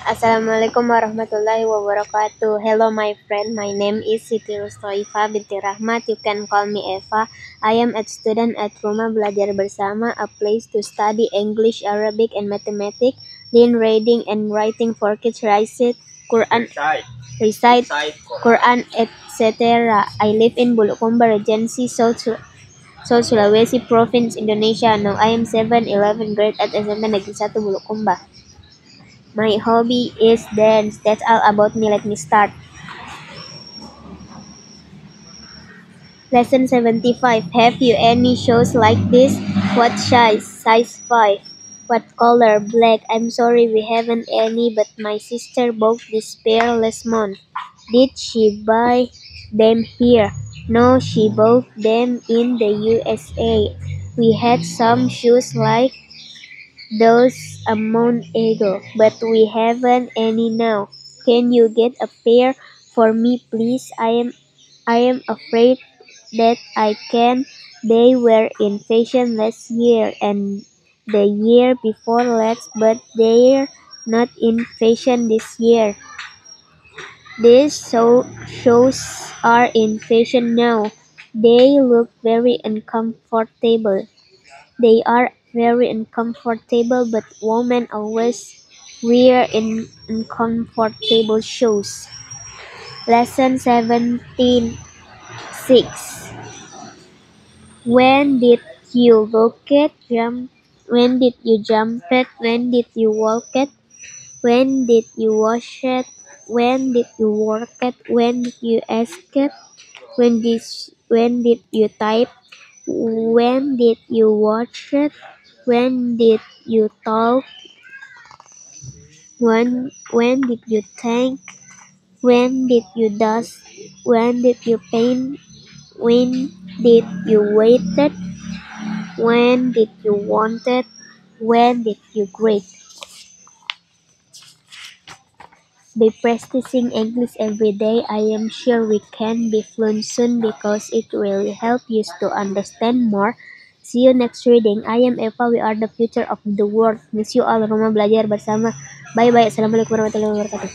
Assalamualaikum warahmatullahi wabarakatuh. Hello my friend, my name is Siti Rustoifa binti Rahmat. You can call me Eva. I am a student at Rumah Belajar Bersama, a place to study English, Arabic, and mathematics, then reading and writing for kids, recite Quran, etc. I live in Bulukumba, Regency, South Sulawesi Province, Indonesia. Now I am 7-11 grade at SMP Negeri 1 Bulukumba. My hobby is dance. That's all about me. Let me start. Lesson 75. Have you any shoes like this? What size? Size 5. What color? Black. I'm sorry we haven't any, but my sister bought this pair last month. Did she buy them here? No, she bought them in the USA. We had some shoes like those a month ago, but we haven't any now. Can you get a pair for me, please? I am afraid that I can. They were in fashion last year and the year before last, but they're not in fashion this year. These shoes are in fashion now. They look very uncomfortable. They are very uncomfortable, but women always wear uncomfortable shoes. Lesson 17. 6. When did you look at jump? When did you jump it? When did you walk it? When did you wash it? When did you work it? When did you ask it? When did you type? When did you watch it? When did you talk? When did you think? When did you dust? When did you paint? When did you wait it? When did you want it? When did you grade? By practicing English every day, I am sure we can be fluent soon because it will help you to understand more. See you next reading. I am Eva. We are the future of the world. Miss you all. Rumah Belajar Bersama. Bye bye. Assalamualaikum warahmatullahi wabarakatuh.